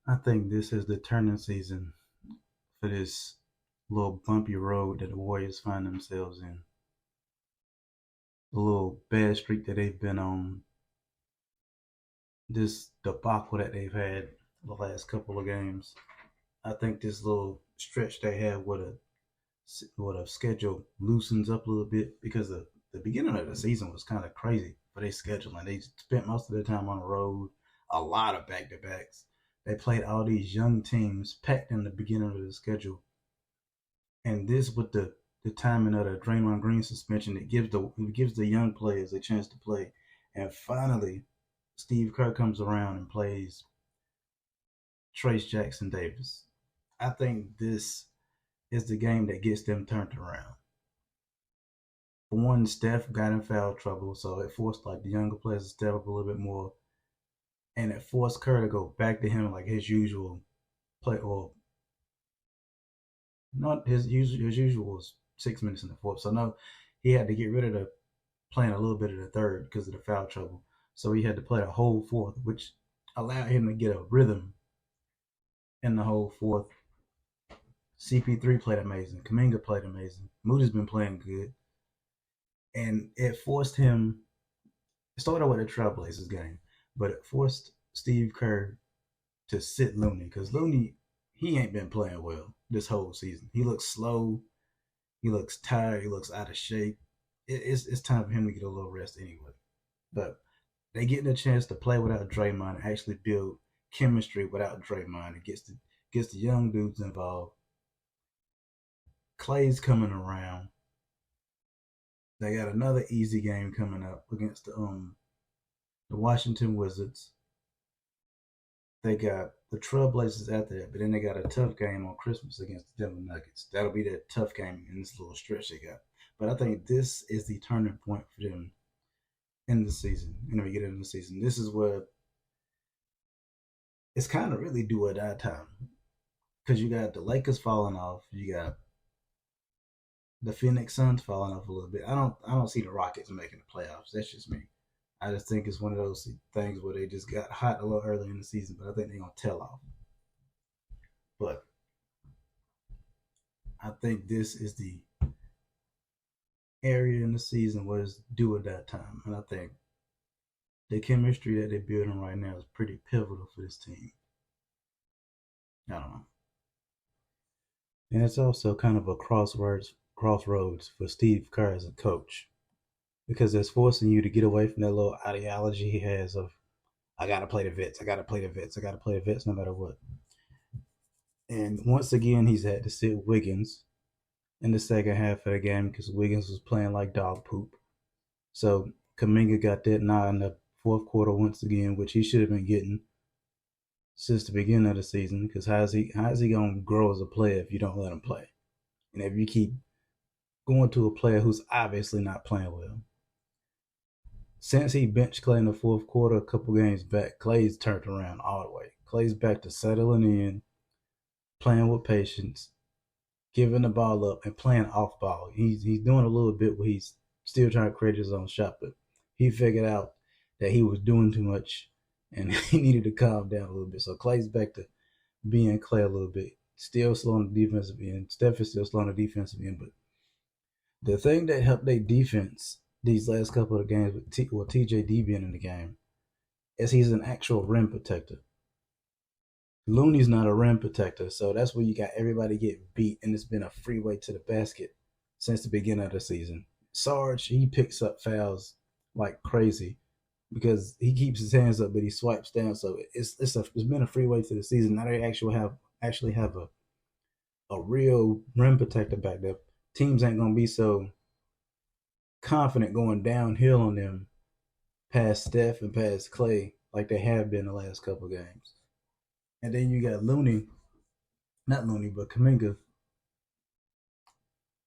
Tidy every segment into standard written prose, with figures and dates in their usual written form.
I think this is the turning season for this little bumpy road that the Warriors find themselves in. The little bad streak that they've been on, this debacle that they've had the last couple of games. I think this little stretch they have with a schedule loosens up a little bit because the beginning of the season was kind of crazy for their scheduling. They spent most of their time on the road, a lot of back to backs. They played all these young teams packed in the beginning of the schedule, and this with the timing of the Draymond Green suspension, it gives the young players a chance to play. And finally, Steve Kerr comes around and plays Trace Jackson Davis. I think this is the game that gets them turned around. For one, Steph got in foul trouble, so it forced like the younger players to step up a little bit more, and it forced Kerr to go back to him like his usual play, or not his usual was 6 minutes in the fourth. So no, he had to get rid of the playing a little bit of the third because of the foul trouble. So he had to play the whole fourth, which allowed him to get a rhythm in the whole fourth. CP3 played amazing. Kaminga played amazing. Moody's been playing good, and it forced him. It started with the Trailblazers game, but it forced Steve Kerr to sit Looney because Looney he ain't been playing well this whole season. He looks slow. He looks tired. He looks out of shape. It's time for him to get a little rest anyway. But they getting a chance to play without Draymond and actually build chemistry without Draymond. It gets the young dudes involved. Clay's coming around. They got another easy game coming up against the Washington Wizards. They got the Trailblazers after that, but then they got a tough game on Christmas against the Denver Nuggets. That'll be that tough game in this little stretch they got. But I think this is the turning point for them in the season, in the beginning of the season. This is where it's kind of really do or die time because you got the Lakers falling off, you got the Phoenix Suns falling off a little bit. I don't see the Rockets making the playoffs. That's just me. I just think it's one of those things where they just got hot a little early in the season, but I think they're gonna tell off. But I think this is the area in the season where it's do or die time, and I think the chemistry that they're building right now is pretty pivotal for this team. I don't know. And it's also kind of a crossroads for Steve Kerr as a coach because it's forcing you to get away from that little ideology he has of I gotta play the vets, I gotta play the vets, I gotta play the vets no matter what. And once again, he's had to sit Wiggins in the second half of the game because Wiggins was playing like dog poop. So Kaminga got that nod in the fourth quarter once again, which he should have been getting since the beginning of the season. Because how is he gonna grow as a player if you don't let him play? And if you keep going to a player who's obviously not playing well. Since he benched Clay in the fourth quarter a couple games back, Clay's turned around all the way. Clay's back to settling in, playing with patience, giving the ball up, and playing off ball. He's doing a little bit where he's still trying to create his own shot, but he figured out that he was doing too much and he needed to calm down a little bit. So Clay's back to being Clay a little bit. Still slow on the defensive end. Steph is still slow on the defensive end, but the thing that helped their defense these last couple of games with TJD being in the game is he's an actual rim protector. Looney's not a rim protector, so that's where you got everybody get beat, and it's been a freeway to the basket since the beginning of the season. Sarge, he picks up fouls like crazy because he keeps his hands up, but he swipes down. So it's been a freeway to the season. Now they actually have a real rim protector back there. Teams ain't gonna be so confident going downhill on them past Steph and past Clay like they have been the last couple of games. And then you got Looney, not Looney, but Kaminga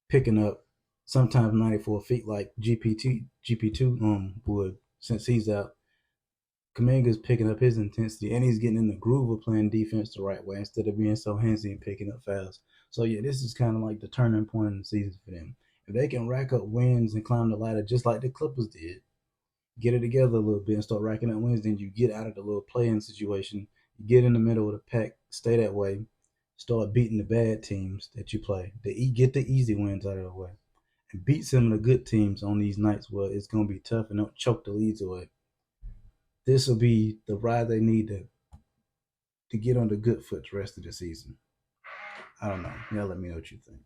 picking up sometimes 94 feet like GP2 would since he's out. Kaminga's picking up his intensity and he's getting in the groove of playing defense the right way instead of being so handsy and picking up fouls. So yeah, this is kind of like the turning point in the season for them. If they can rack up wins and climb the ladder just like the Clippers did, get it together a little bit and start racking up wins, then you get out of the little playing situation. Get in the middle of the pack, stay that way, start beating the bad teams that you play. Get the easy wins out of the way, and beat some of the good teams on these nights where it's gonna be tough and don't choke the leads away. This will be the ride they need to get on the good foot the rest of the season. I don't know. Y'all let me know what you think.